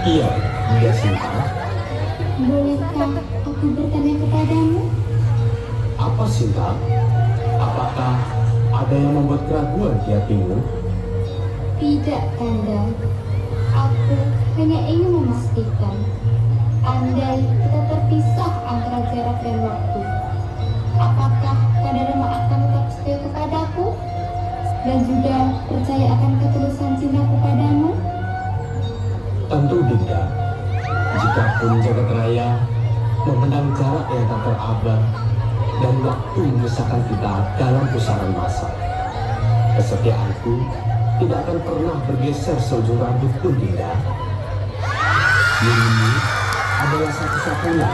Iya, Dinda Sinta. Bolehkah aku bertanya kepadamu? Apa Sinta? Apakah ada yang membuat keraguan di hatimu? Tidak, Kanda. Aku hanya ingin memastikan, andai kita terpisah antara jarak dan waktu, apakah Kanda Rama akan tetap setia kepadaku dan juga percaya akan ketulusan cintaku padamu? Tentu Dinda. Jikapun jagat raya memandang jarak yang tak terabah dan waktu memisahkan kita dalam pusaran masa, kesetiaanku tidak akan pernah bergeser seujung rambut pun Dinda. Dirimu adalah satu-satunya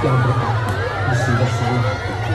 yang berkata di singgah sana hatiku.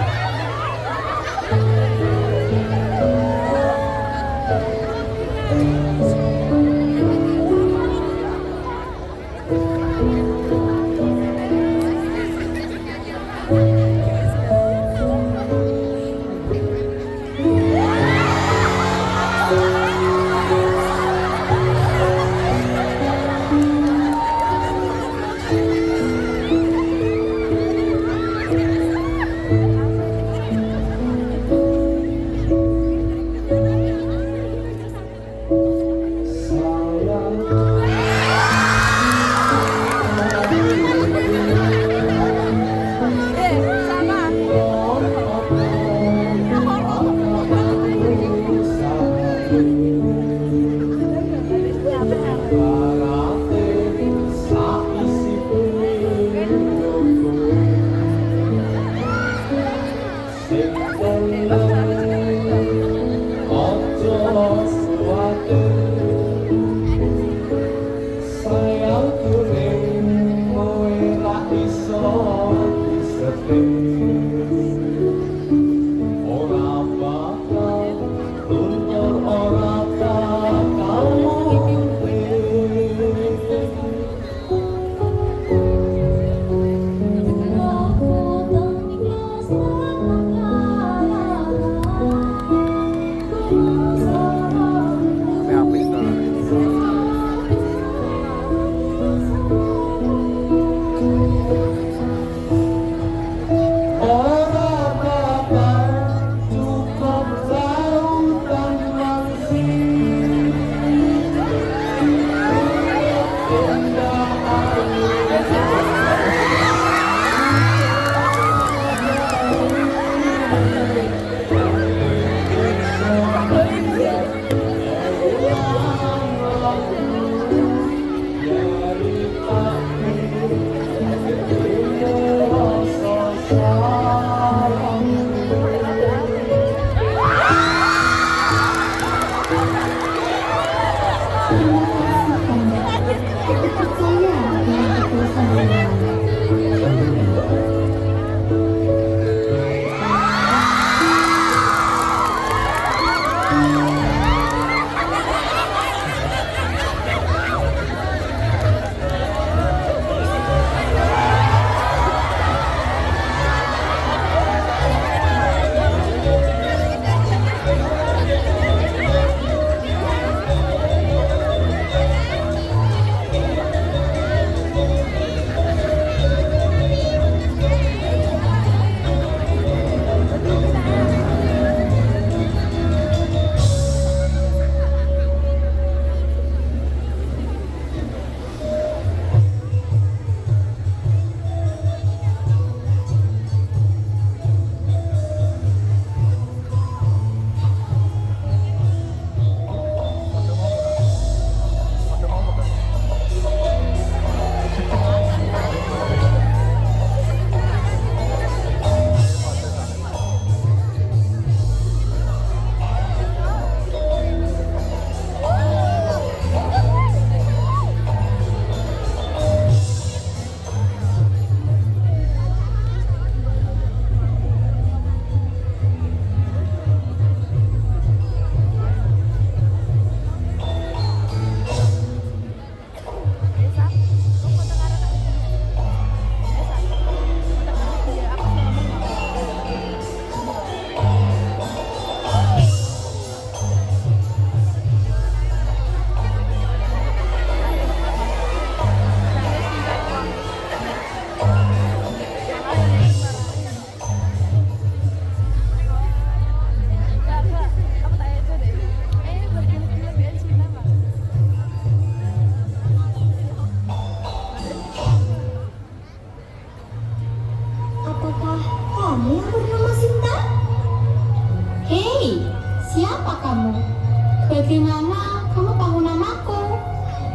bagaimana kamu tahu namaku?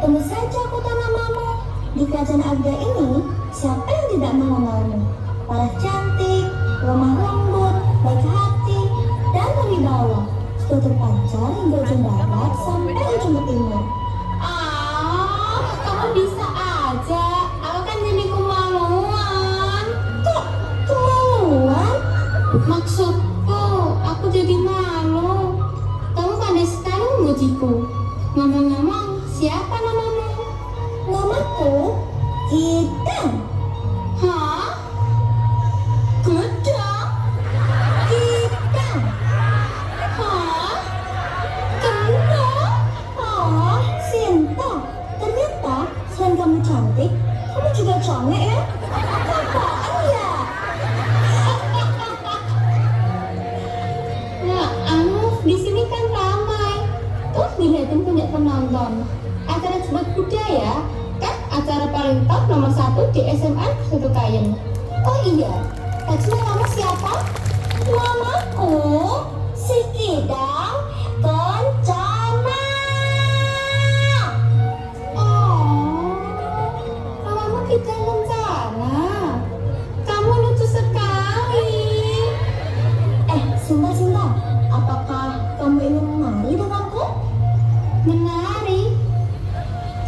Tentu saja aku tahu namamu. Di kerajaan Agda ini, siapa yang tidak mengenalmu? Paras cantik, lemah lembut, baik hati, dan berwibawa. Sudah terpancar hingga ujung barat sampai ujung timur. Kamu bisa aja. Aku kan jadi kemaluan. Kok kemauan? Maksudku, aku jadi malu. Kamu pandai sekali memujiku. Ngomong-ngomong, siapa namamu? Namaku Gidang. Hah? Gedang? Gidang. Hah? Gendang? Oh, Sinta. Ternyata selain kamu cantik, kamu juga congek ya? Apaan ya? Di sini kan ramai. Terus dilihatin punya penonton. Acara Jumat Budaya kan acara paling top nomor 1 di SMA Satu Kayen. Oh iya, tadi kamu siapa? Namaku si Gidang Kencana. Oh, namamu kita Kencana. Kamu lucu sekali. Sinta, apakah kamu ingin menari denganku? Menari.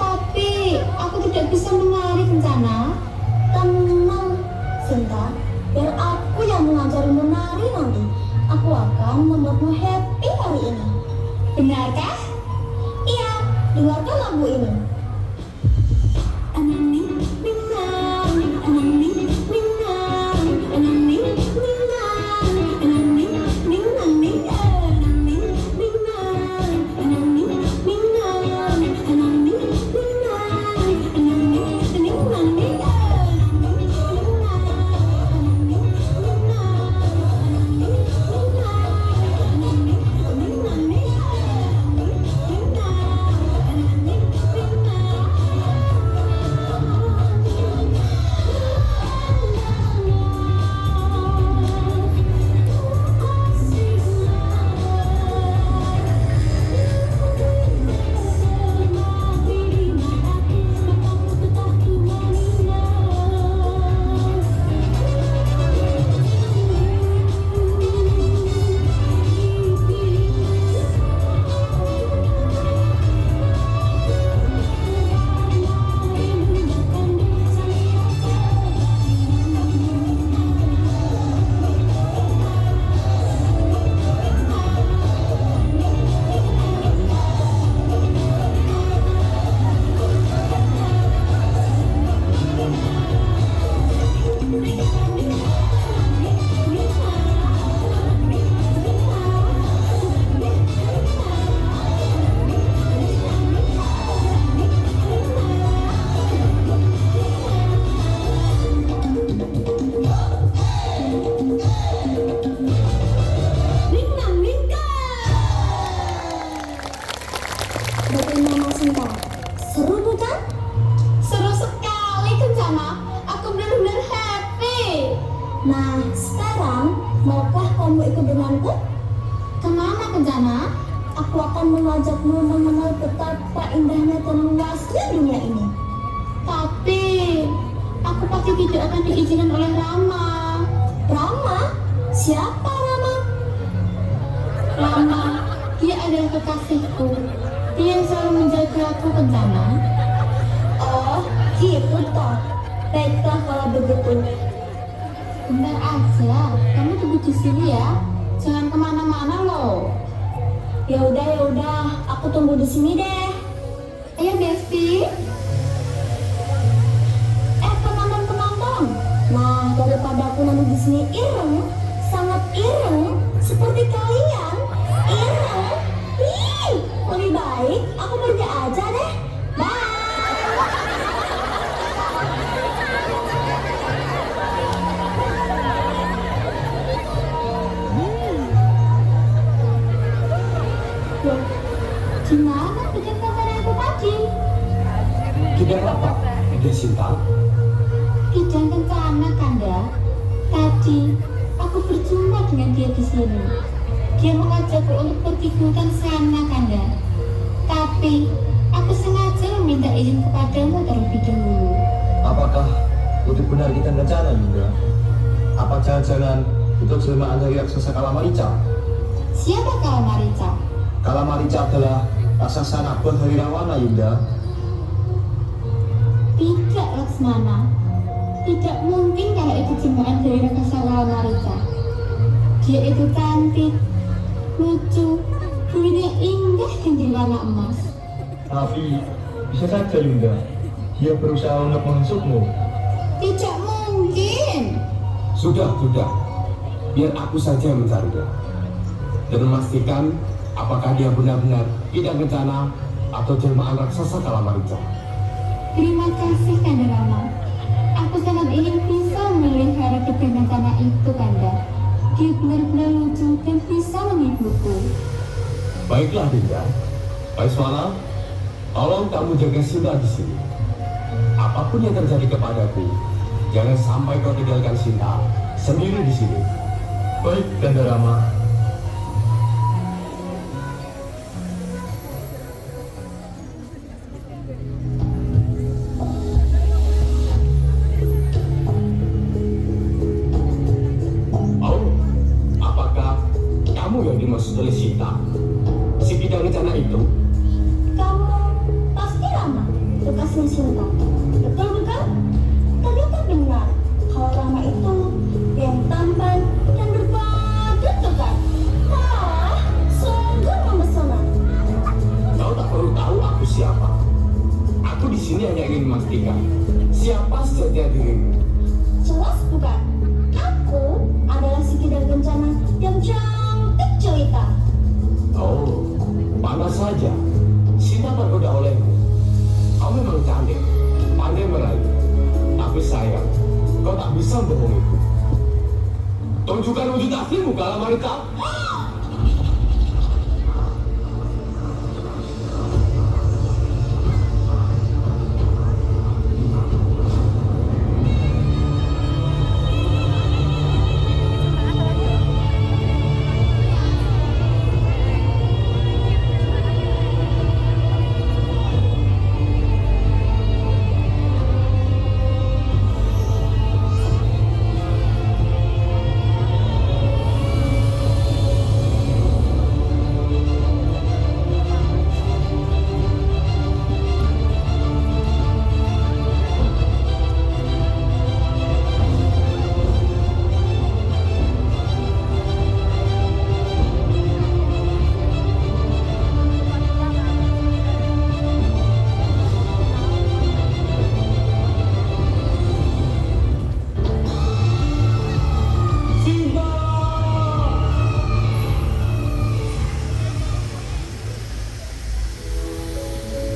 Tapi aku tidak bisa menari Kencana. Tenang, Sinta. Biar aku yang mengajari menari nanti. Aku akan membuatmu happy hari ini. Benarkah? Iya, dengarkan lagu ini. Bagaimana Sinta? Seru bukan? Seru sekali Kencana. Aku benar-benar happy. Nah, sekarang maukah kamu ikut denganku? Kemana Kencana? Aku akan mengajakmu mengenal betapa indahnya dan luasnya dunia ini. Tapi aku pasti tidak akan diizinkan oleh Rama. Rama? Siapa Rama? Rama, dia adalah kekasihku. Dia yang selalu menjagaku Kencana. Oh, gitu toh. Baiklah kalau begitu. Bentar aja, kamu tunggu di sini ya. Jangan kemana-mana loh. Ya udah, aku tunggu di sini deh. Ayo Besti. Penonton. Nah, daripada aku nanti di sini ireng, sangat ireng, seperti kalian, ireng. Ih, lebih baik aku pergi aja deh. Bye. Loh, gimana bikin kamarnya itu tadi? Tidak apa, Desinta. Tidak Kencana Kanda. Tadi aku berjumpa dengan dia di sini. Dia mengajakku untuk pergi ke hutan sana Kanda. Tapi, aku sengaja meminta izin kepadamu terlebih dahulu. Apakah itu benar kita rencana Yunda? Apa jangan-jangan itu jelmaan dari raksasa Kalamarica? Siapa Kalamarica? Kalamarica adalah raksasa anak buah dari Rawana Yunda. Tidak, Laksmana. Tidak mungkin kalau itu jelmaan dari raksasa Kalamarica. Dia itu cantik, lucu, kulitnya indah dan berwarna emas. Tapi bisa saja Yunda, dia berusaha untuk menusukmu. Tidak mungkin. Sudah. Biar aku saja mencarinya. Dan memastikan apakah dia benar-benar tidak rencana atau jelmaan raksasa Kalamarica. Terima kasih, Kanda Rama. Aku sangat ingin bisa memelihara kedua tanah itu, Kanda. Dia benar-benar lucu dan bisa menghiburku. Baiklah Dinda. Vaiswana, tolong kamu jaga Sinta di sini. Apapun yang terjadi kepadaku, jangan sampai kau tinggalkan Sinta sendiri di sini. Baik, Kanda Rama. Oh, apakah kamu yang dimaksud oleh Sinta? Si bidang rencana itu? Kamu pasti Rama, kekasih Sinta. Betul bukan? Ternyata benar kalau Rama itu yang tampan dan berbadan tegar. Wah, sungguh memesona. Kau tak perlu tahu aku siapa. Aku di sini hanya ingin memastikan siapa sejatinya dirimu. Jelas bukan? Aku adalah si Kidal Kencana yang cantik jelita. Oh, panas saja. Sinta tergoda olehmu. Kau memang cantik, pandai merayu. Tapi sayang, kau tak bisa membohongiku. Tunjukkan wujud aslimu, Kalamarica.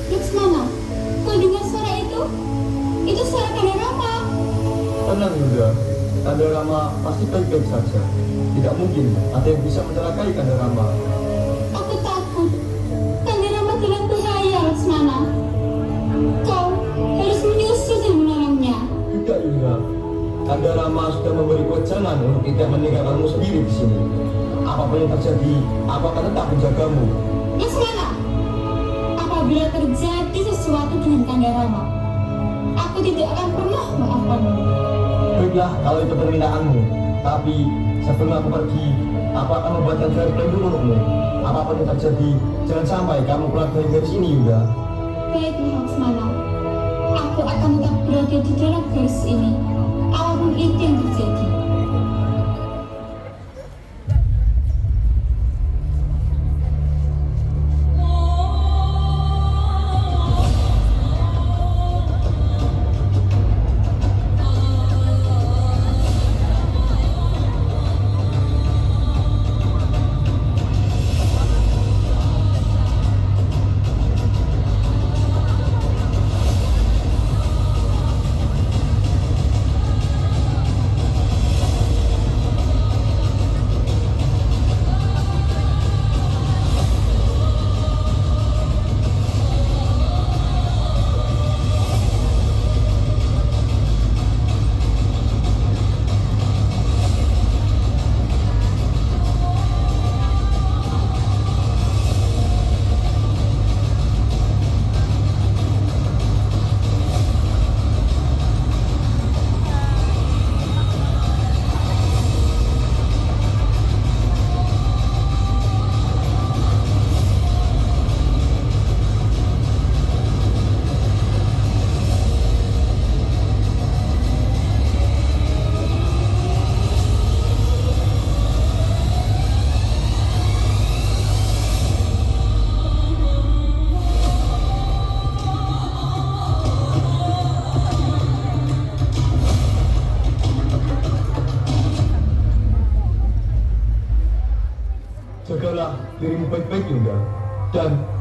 Laksmana, kau dengar suara itu? Itu suara Kanda Rama. Tenang Yunda, Kanda Rama pasti baik-baik saja. Tidak mungkin ada yang bisa mencelakai Kanda Rama. Aku takut. Kanda Rama dalam bahaya, Laksmana. Kau harus menyusul dan menolongnya. Tidak Yunda, Kanda Rama sudah memberi kewajaran untuk tidak meninggalkanmu sendiri di sini. Apapun yang terjadi, aku akan tetap menjagamu. Laksmana, apabila terjadi sesuatu dengan Kanda Rama, aku tidak akan pernah memaafkanmu. Baiklah kalau itu permintaanmu. Tapi sebelum aku pergi, aku akan membuatkan garis pelindung untukmu. Apapun yang terjadi, jangan sampai kamu keluar dari garis ini Yunda. Baiklah, Laksmana. Aku akan tetap berada di dalam garis ini, apapun itu yang terjadi.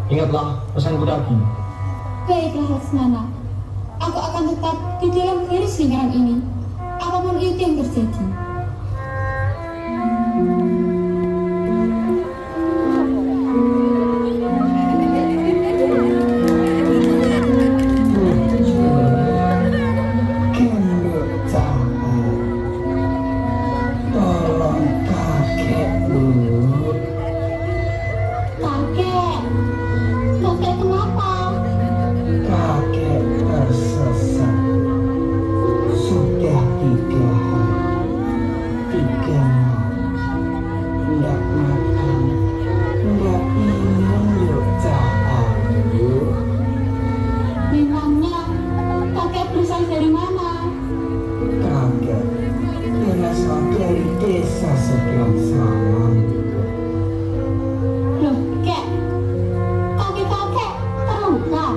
Ingatlah pesanku tadi. Baiklah Laksmana, aku akan tetap di dalam garis lingkaran ini, apapun itu yang terjadi. Kakek kenapa? Kakek tersesat. Sudah 3 hari, 3 malam. Nggak makan, nggak minum, yuk Cahayu. Memangnya kakek berasal dari mana? Kakek berasal dari desa sebelah sana. Loh, kek, kakek terluka.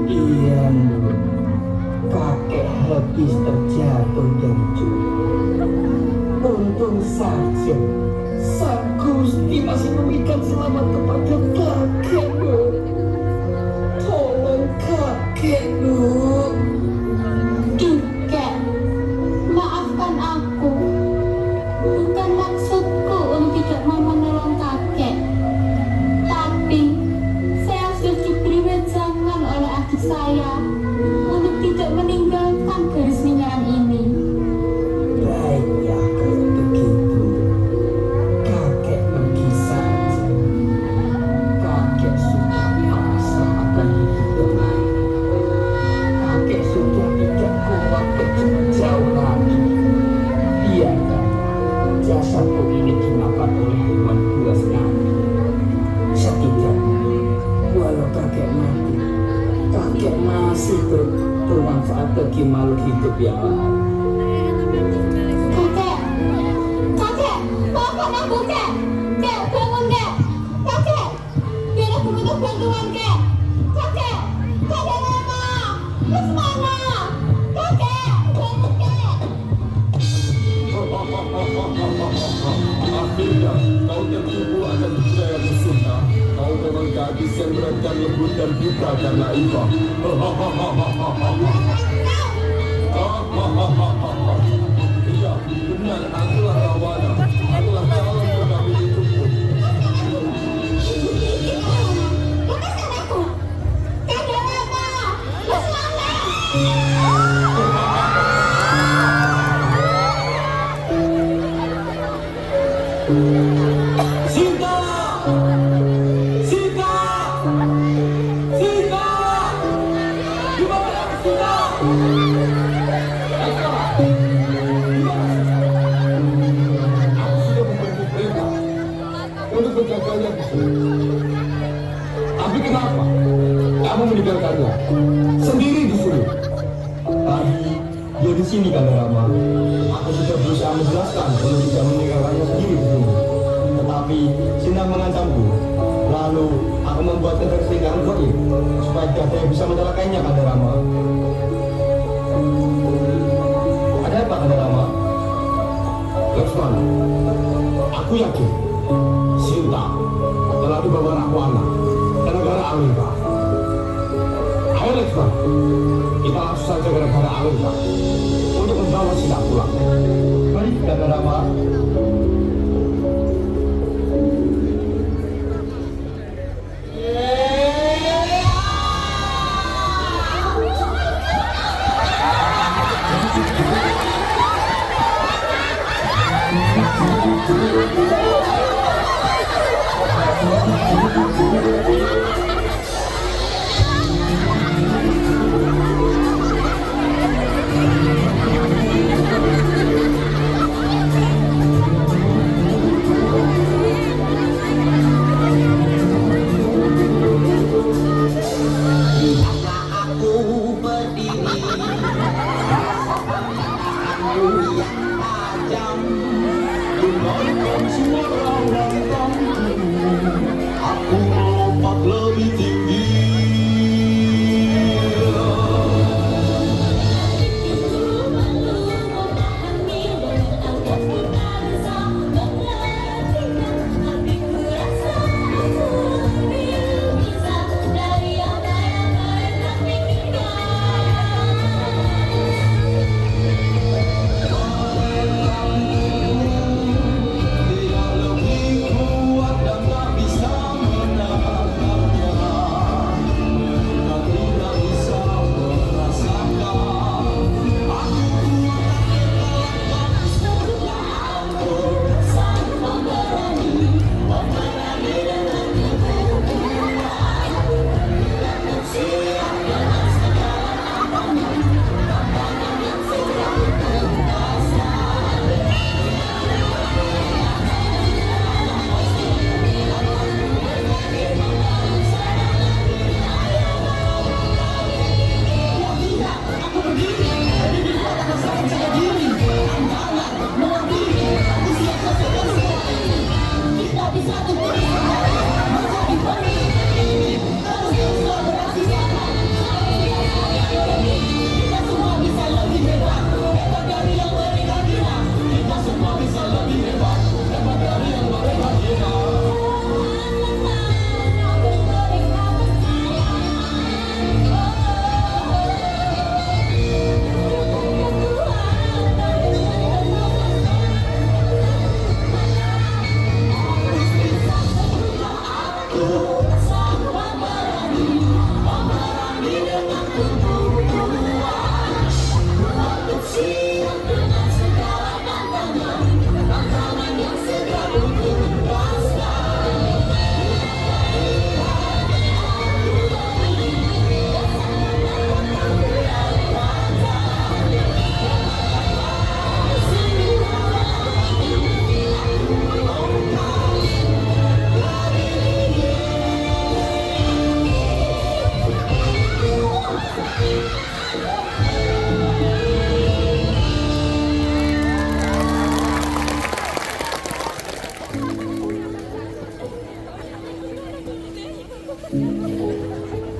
Iya, Nur. Kakek habis terjatuh dari jurang. Untung saja Sang Gusti masih memberikan selamat kepada kakek, Nur. Tolong kakek, Nur. Duh, kek, maafkan aku. Bukan maksudku untuk tidak mau menolong kakek. Tapi, saya sudah diberi wejangan oleh adik saya untuk tidak meninggalkan garis lingkaran ini. Baiklah kalau begitu. Kakek pergi saja. Kakek sudah pasrah akan hidup yang lain. Kakek sudah tidak kuat berjalan jauh lagi. Biarkan jasadku ini dimakan oleh hewan buas nanti. Setidaknya, walau kakek mati, kakek masih bermanfaat bagi makhluk hidup yang lain. Kakek, maafkan aku, kek. Kek, bangun, kek. Kakek, biar aku minta bantuan, kek. Kakek Rama, Laksmana, kakek, bangun, kek. Akhirnya kau tertipu akan budaya musuhnya. Kau memang gadis yang beranjak lembut dan buta karena iba. Iya, benar, akulah Rawana. Akulah calon pendamping hidupmu. Lepaskan aku. Kakek Rama, Laksmana. Sinta! Sinta! Sinta! Di mana Sinta? Aku sudah memberi perintah untuk menjaganya di sini. Tapi kenapa kamu meninggalkannya sendiri di sini? Tadi dia di sini kan Rama. Aku sudah berusaha menjelaskan kalau tidak meninggalkannya sendiri di sini. Tetapi Sinta mengancamku. Lalu aku membuatkan garis lingkaran goib supaya tidak ada yang bisa mencelakainya kan Rama. Ada apa kan Rama? Laksmana, Aku yakin Sinta telah dibawa Rahwana ke negara Alengka. Ayo Laksmana, kita langsung saja ke negara Alengka untuk membawa Sinta pulang. baik kata Rama.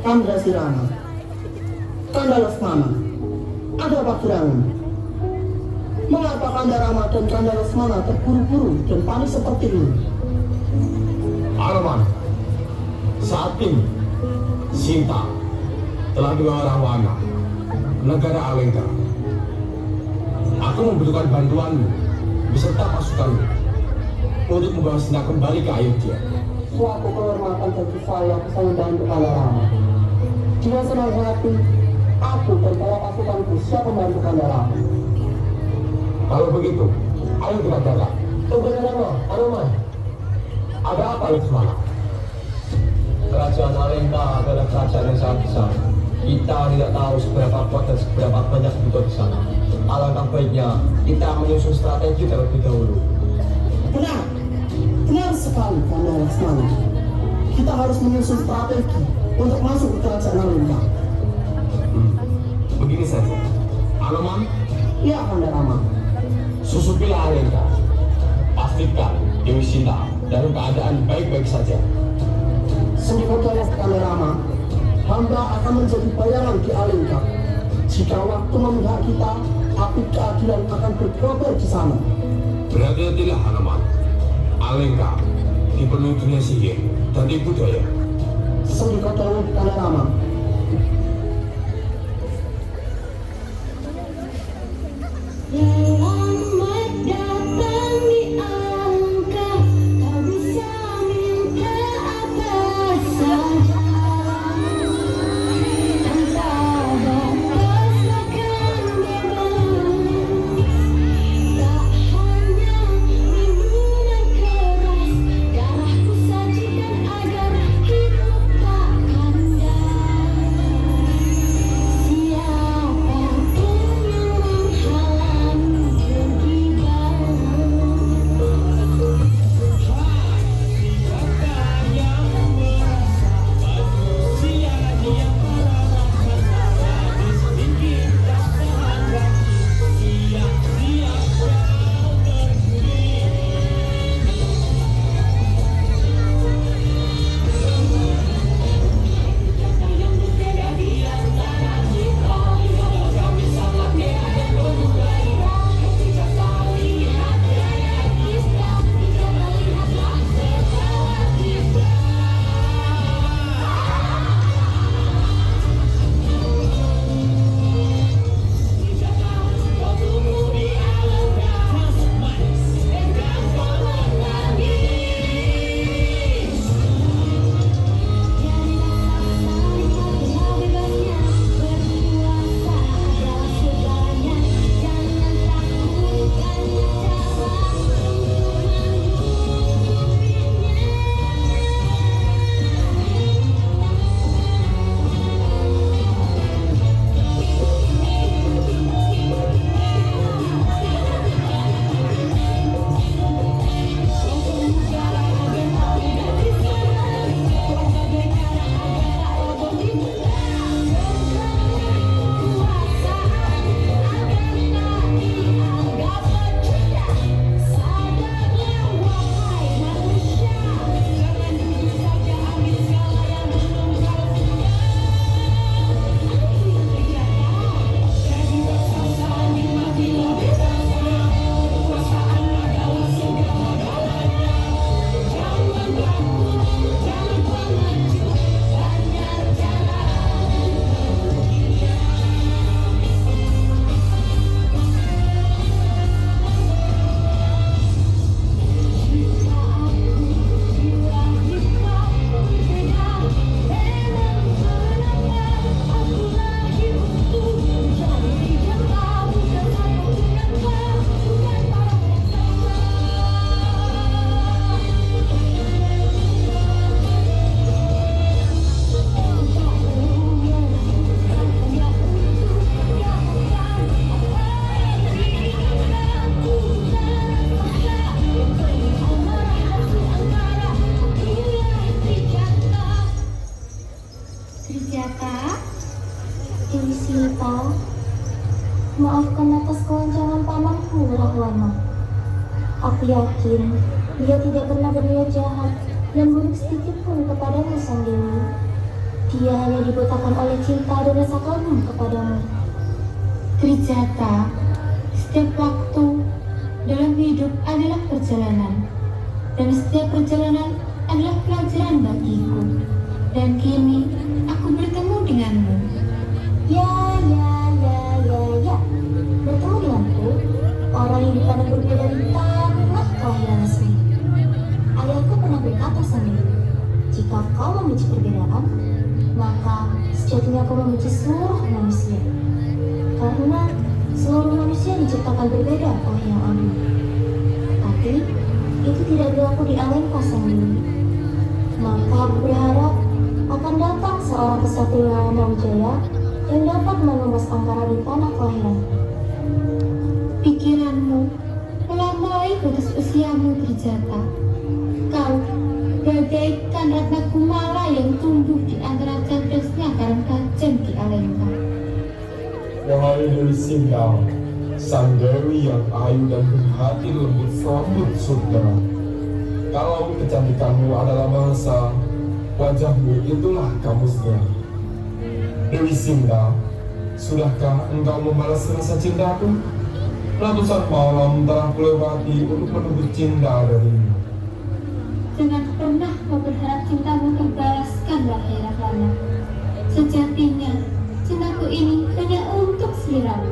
Kanda Sirana, Kanda Lesmana, ada apa gerangan? Mengapa Kanda Rama dan Kanda Lesmana terburu-buru dan panik seperti ini? Anoman, saat ini Sinta telah dibawa Rahwana ke negara Alengka. Aku membutuhkan bantuanmu beserta pasukanmu untuk membawa Sinta kembali ke Ayodhya. Suatu kehormatan bagi saya bisa membantu Kanda Rama. Dengan senang hati, aku dan para pasukanku siap membantu Kanda Rama. Kalau begitu, ayo kita berangkat. Tunggu dulu, Anoman. Ada apa Lesmana? Kerajaan Alengka adalah kerajaan yang sangat besar. Kita tidak tahu seberapa kuat dan seberapa banyak penduduk di sana. Alangkah baiknya kita menyusun strategi terlebih dahulu. Benar, benar sekali Kanda Lesmana. Kita harus menyusun strategi untuk masuk ke kerajaan Alengka. Begini saja, Anoman, Iya Kanda Rama. susupilah Alengka. Pastikan Dewi Sinta dalam keadaan baik-baik saja. Sendikodowo Kanda Rama, hamba akan menjadi bayangan di Alengka. Jika waktu memihak kita, api keadilan akan berkobar di sana. Berhati-hatilah Anoman. Alengka dipenuhi dunia sihir dan tipu daya. Sendikodowo Kanda Rama. Selamat datang di Alengka, kau bisa minta apa saja. Tanpa batas akan bebas. Tak hanya minuman keras, darahku sajikan agar hidup tak kandas. Siapapun yang menghalangi Dewi Sinta, maafkan atas kelancangan pamanku, Rahwana. Aku yakin dia tidak pernah berniat jahat dan buruk sedikit pun kepadamu, Sang Dewi. dia hanya dibutakan oleh cinta dan rasa kagum kepadamu. Trijata, setiap waktu dalam hidup adalah perjalanan, dan setiap perjalanan adalah pelajaran bagiku. Dan kini aku bertemu denganmu. Ya. Bertemu denganku, orang yang dipandang berbeda di tanah kelahiran asli. Ayahku pernah berkata sendiri, jika kau membenci perbedaan, maka sejatinya kau membenci seluruh manusia. Karena seluruh manusia diciptakan berbeda oleh Yang Agung. Tapi itu tidak berlaku di Alengka sendiri. Maka aku berharap akan datang seorang kesatria Mawijaya yang dapat menembus angkara di tanah kelahiran. Pikiranmu melampaui batas usiamu, Trijata. Kau bagaikan ratna kumala yang tumbuh di antara candasnya karang kajen di Alengka. Wahai Dewi Sinta, sang Dewi yang ayu dan berhati lembut sambut surga. Kalau kecantikanmu adalah bahasa, wajahmu itulah kamusnya. Dewi Sinta, sudahkah engkau membalas rasa cintaku? Ratusan malam telah kulewati untuk menunggu cinta darimu. Jangan pernah kau berharap cintamu terbalaskan, wahai Rahlana. Sejatinya, cintaku ini hanya untuk seliramu.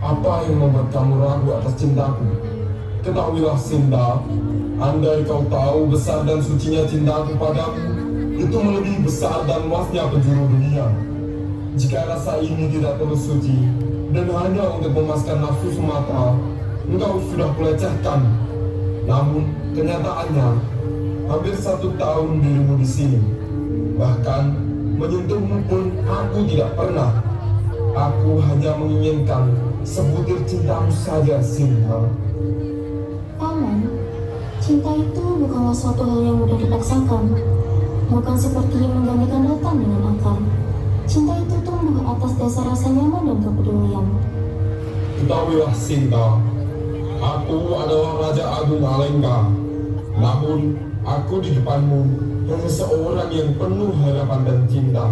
Apa yang membuat kamu ragu atas cintaku? Ketahuilah Sinta, andai kau tahu besar dan sucinya cintaku padamu, itu melebihi besar dan luasnya penjuru dunia. Jika rasa ini tidak terus suci dan hanya untuk memuaskan nafsu semata, engkau sudah kulecehkan. Namun kenyataannya, hampir 1 tahun dirimu di sini. Bahkan menyentuhmu pun aku tidak pernah. Aku hanya menginginkan sebutir cintamu saja, Sinta. Paman, cinta itu bukanlah suatu hal yang mudah dipaksakan. Bukan seperti menggantikan datang dengan akar. Cinta itu tumbuh atas dasar rasa nyaman dan kepedulian. Ketahuilah Sinta, aku adalah Raja Agung Alengka. Namun, aku di depanmu hanya seorang yang penuh harapan dan cinta.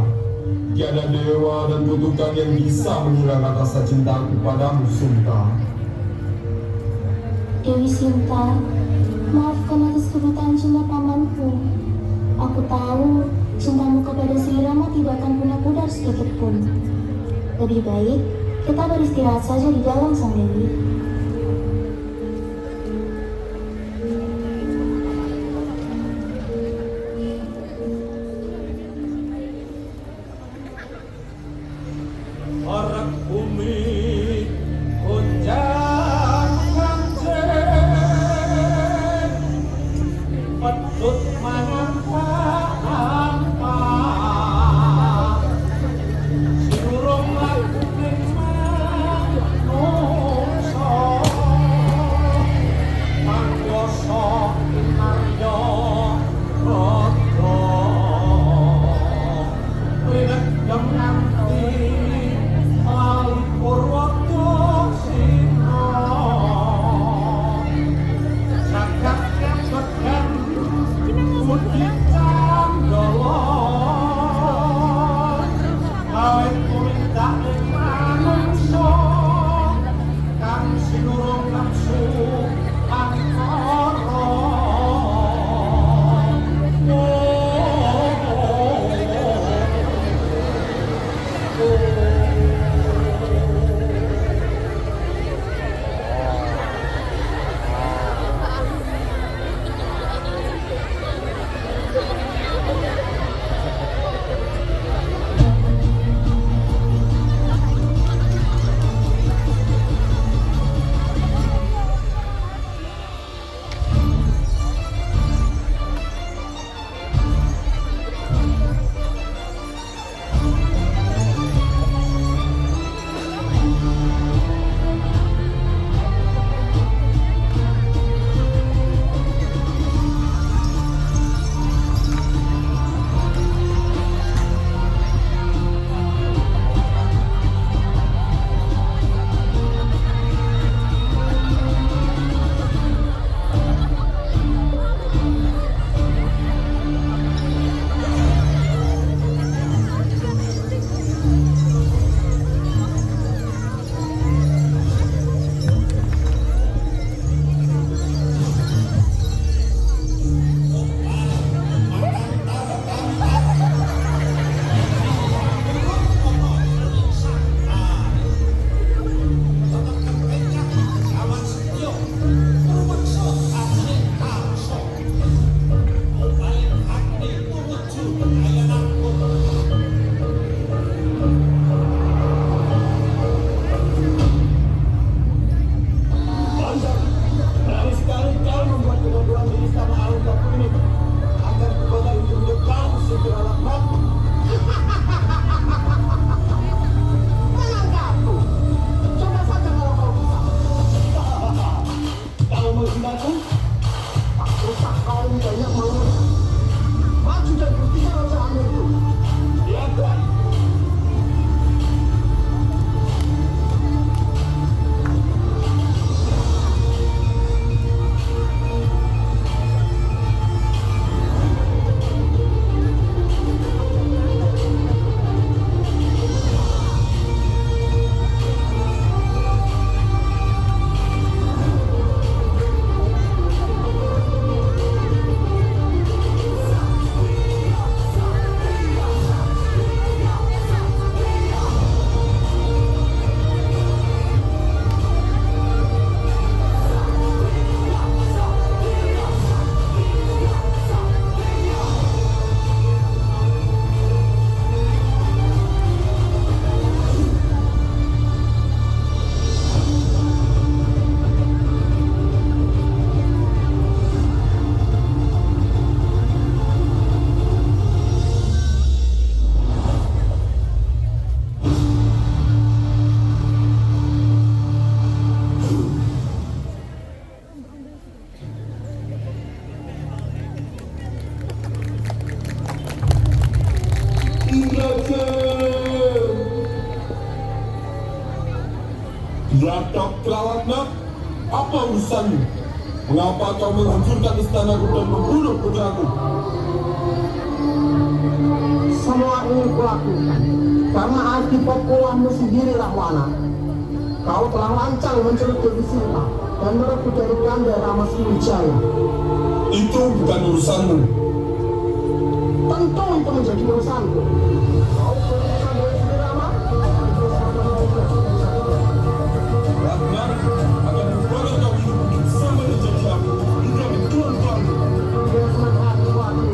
Tiada dewa dan kutukan yang bisa menghilangkan rasa cintaku padamu, Sinta. Dewi Sinta, maafkan atas kebutaan cinta pamanku. Aku tahu cintamu kepada Sri Rama tidak akan pernah pudar sedikit pun. Lebih baik kita beristirahat saja di dalam, Sang Dewi. Orang bumi gonjang ganjeng, pedut manampa-ampa, surung lakuning manungsa, mangkoso inarya rada, rinegem nganti Purwoto Sino, jagat kebegan budi candala, gawe tumindak ing manungsa kang sinurung nafsu angkara. Biadab kelawat nak, apa urusanmu? Mengapa kau menghancurkan istanaku dan membunuh putraku? Semua ini kulakukan karena akibat ulahmu sendiri, Rahwana. Kau telah lancang menculik Dewi Sinta dan merebut dari Kanda Rama Sriwijaya. Itu bukan urusanmu. Tentu itu menjadi urusanku. Kau berurusan Dewi Sri Rama? Ratna akan membuat kau hidup bersama menjadi aku hingga bertuan-tuanmu. Dia senang hati waktu.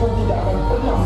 Aku tidak akan pernah